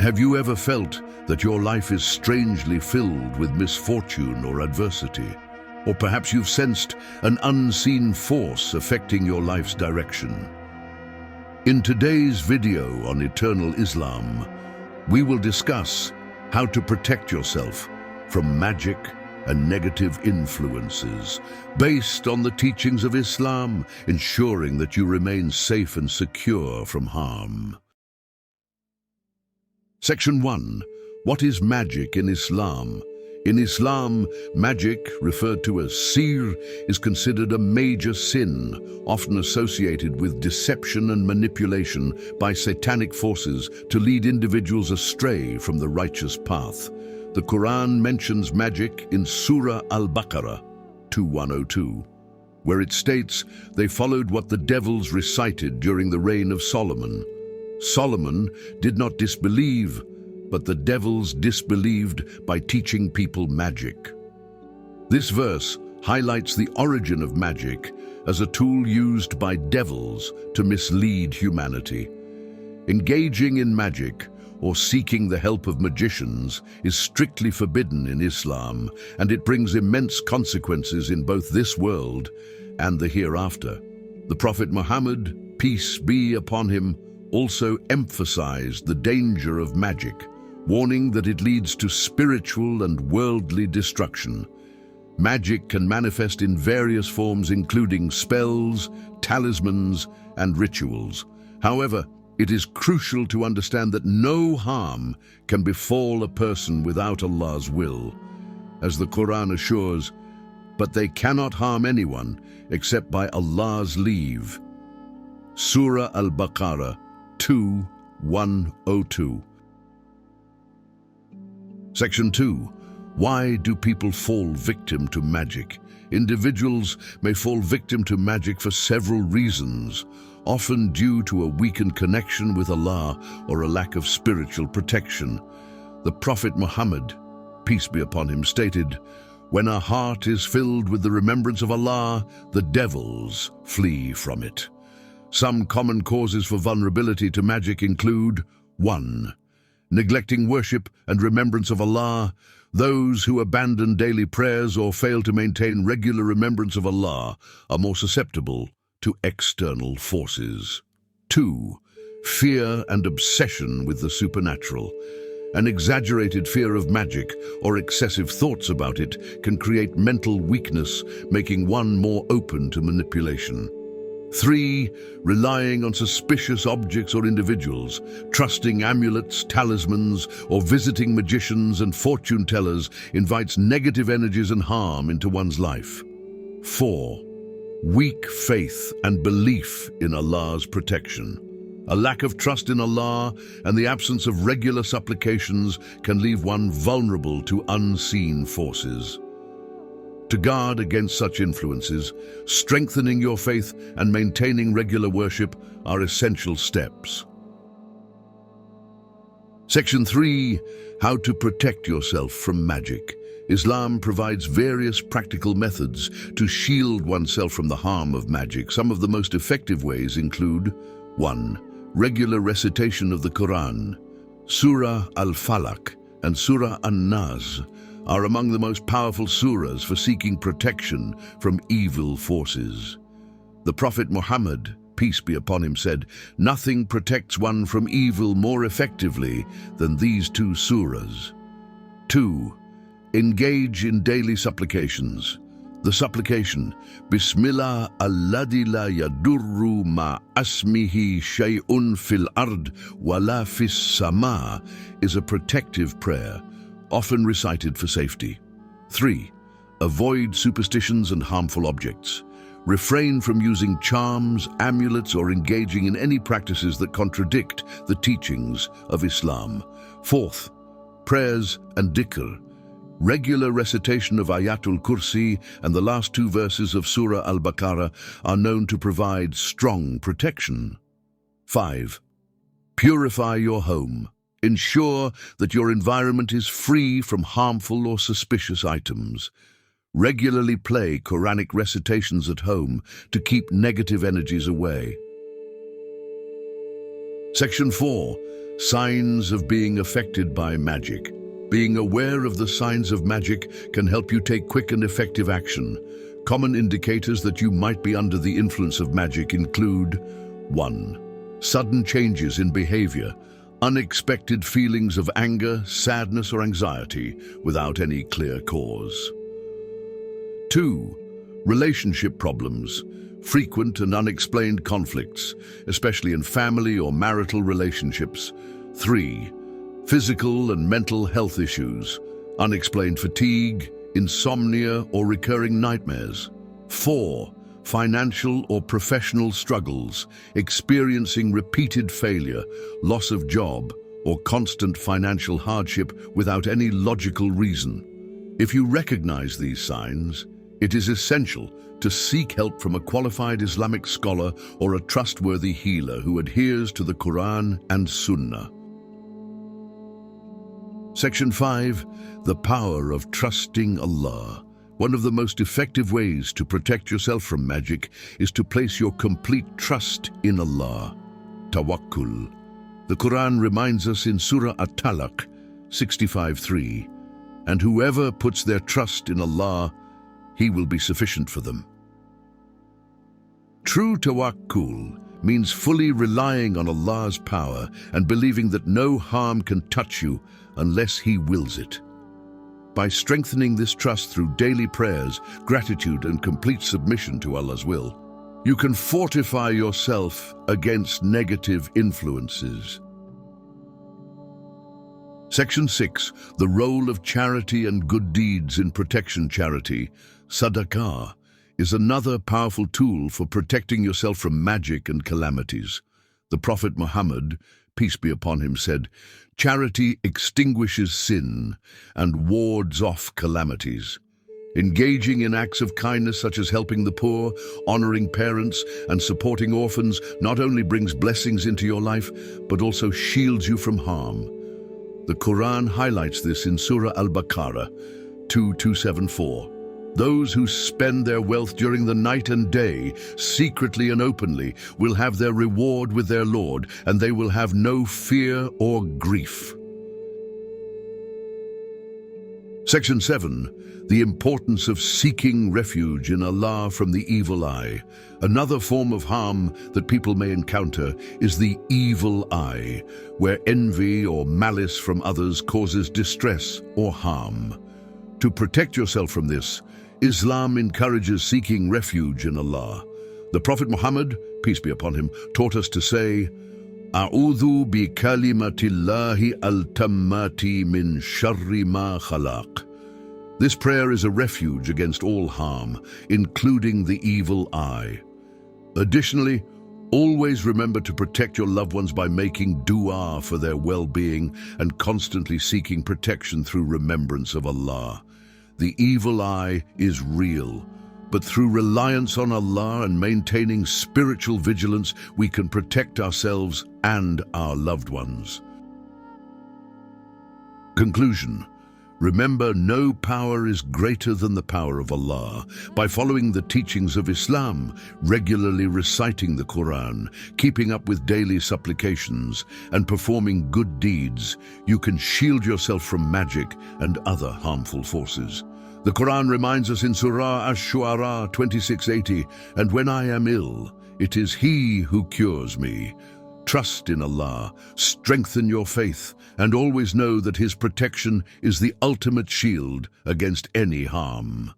Have you ever felt that your life is strangely filled with misfortune or adversity? Or perhaps you've sensed an unseen force affecting your life's direction? In today's video on Eternal Islam, we will discuss how to protect yourself from magic and negative influences based on the teachings of Islam, ensuring that you remain safe and secure from harm. Section 1. What is magic in Islam? In Islam, magic, referred to as sihr, is considered a major sin, often associated with deception and manipulation by satanic forces to lead individuals astray from the righteous path. The Quran mentions magic in Surah Al-Baqarah 2102, where it states they followed what the devils recited during the reign of Solomon. Solomon did not disbelieve, but the devils disbelieved by teaching people magic. This verse highlights the origin of magic as a tool used by devils to mislead humanity. Engaging in magic or seeking the help of magicians is strictly forbidden in Islam, and it brings immense consequences in both this world and the hereafter. The Prophet Muhammad, peace be upon him, also emphasized the danger of magic, warning that it leads to spiritual and worldly destruction. Magic can manifest in various forms, including spells, talismans, and rituals. However, it is crucial to understand that no harm can befall a person without Allah's will. As the Quran assures, but they cannot harm anyone except by Allah's leave. Surah Al-Baqarah 2102. Section 2. Why do people fall victim to magic? Individuals may fall victim to magic for several reasons, often due to a weakened connection with Allah or a lack of spiritual protection. The Prophet Muhammad, peace be upon him, stated, "When a heart is filled with the remembrance of Allah, the devils flee from it." Some common causes for vulnerability to magic include 1. Neglecting worship and remembrance of Allah. Those who abandon daily prayers or fail to maintain regular remembrance of Allah are more susceptible to external forces. 2. Fear and obsession with the supernatural. An exaggerated fear of magic or excessive thoughts about it can create mental weakness, making one more open to manipulation. 3. Relying on suspicious objects or individuals. Trusting amulets, talismans, or visiting magicians and fortune tellers invites negative energies and harm into one's life. 4. Weak faith and belief in Allah's protection. A lack of trust in Allah and the absence of regular supplications can leave one vulnerable to unseen forces. To guard against such influences, strengthening your faith and maintaining regular worship are essential steps. Section 3. How to protect yourself from magic. Islam provides various practical methods to shield oneself from the harm of magic. Some of the most effective ways include 1. Regular recitation of the Quran. Surah Al-Falaq and Surah An-Nas are among the most powerful surahs for seeking protection from evil forces. The Prophet Muhammad, peace be upon him, said, "Nothing protects one from evil more effectively than these two surahs." 2. Engage in daily supplications. The supplication, Bismillah alladhi la yadurru ma asmihi shay'un fil ard wa la fis sama, is a protective prayer, often recited for safety. 3. Avoid superstitions and harmful objects. Refrain from using charms, amulets, or engaging in any practices that contradict the teachings of Islam. 4. Prayers and dhikr. Regular recitation of Ayatul Kursi and the last 2 verses of Surah Al-Baqarah are known to provide strong protection. 5. Purify your home. Ensure that your environment is free from harmful or suspicious items. Regularly play Quranic recitations at home to keep negative energies away. Section 4. Signs of being affected by magic. Being aware of the signs of magic can help you take quick and effective action. Common indicators that you might be under the influence of magic include 1. Sudden changes in behavior, unexpected feelings of anger, sadness, or anxiety without any clear cause. 2. Relationship problems, frequent and unexplained conflicts, especially in family or marital relationships. 3. Physical and mental health issues, unexplained fatigue, insomnia, or recurring nightmares. 4. Financial or professional struggles, experiencing repeated failure, loss of job, or constant financial hardship without any logical reason. If you recognize these signs, it is essential to seek help from a qualified Islamic scholar or a trustworthy healer who adheres to the Quran and Sunnah. Section 5. The power of trusting Allah. One of the most effective ways to protect yourself from magic is to place your complete trust in Allah. Tawakkul. The Quran reminds us in Surah At-Talaq 65:3, "And whoever puts their trust in Allah, He will be sufficient for them." True tawakkul means fully relying on Allah's power and believing that no harm can touch you unless He wills it. By strengthening this trust through daily prayers, gratitude, and complete submission to Allah's will, you can fortify yourself against negative influences. Section 6. The role of charity and good deeds in protection. Charity, sadaqah, is another powerful tool for protecting yourself from magic and calamities. The Prophet Muhammad, peace be upon him, said, "Charity extinguishes sin and wards off calamities." Engaging in acts of kindness such as helping the poor, honoring parents, and supporting orphans not only brings blessings into your life, but also shields you from harm. The Quran highlights this in Surah Al-Baqarah 2:274. "Those who spend their wealth during the night and day, secretly and openly, will have their reward with their Lord, and they will have no fear or grief." Section 7. The importance of seeking refuge in Allah from the evil eye. Another form of harm that people may encounter is the evil eye, where envy or malice from others causes distress or harm. To protect yourself from this, Islam encourages seeking refuge in Allah. The Prophet Muhammad, peace be upon him, taught us to say, "A'udhu bi kalimatillahi al-tammati min sharri ma khalaq." This prayer is a refuge against all harm, including the evil eye. Additionally, always remember to protect your loved ones by making dua for their well-being and constantly seeking protection through remembrance of Allah. The evil eye is real, but through reliance on Allah and maintaining spiritual vigilance, we can protect ourselves and our loved ones. Conclusion. Remember, no power is greater than the power of Allah. By following the teachings of Islam, regularly reciting the Quran, keeping up with daily supplications, and performing good deeds, you can shield yourself from magic and other harmful forces. The Quran reminds us in Surah Ash-Shu'ara 26:80, "And when I am ill, it is He who cures me." Trust in Allah, strengthen your faith, and always know that His protection is the ultimate shield against any harm.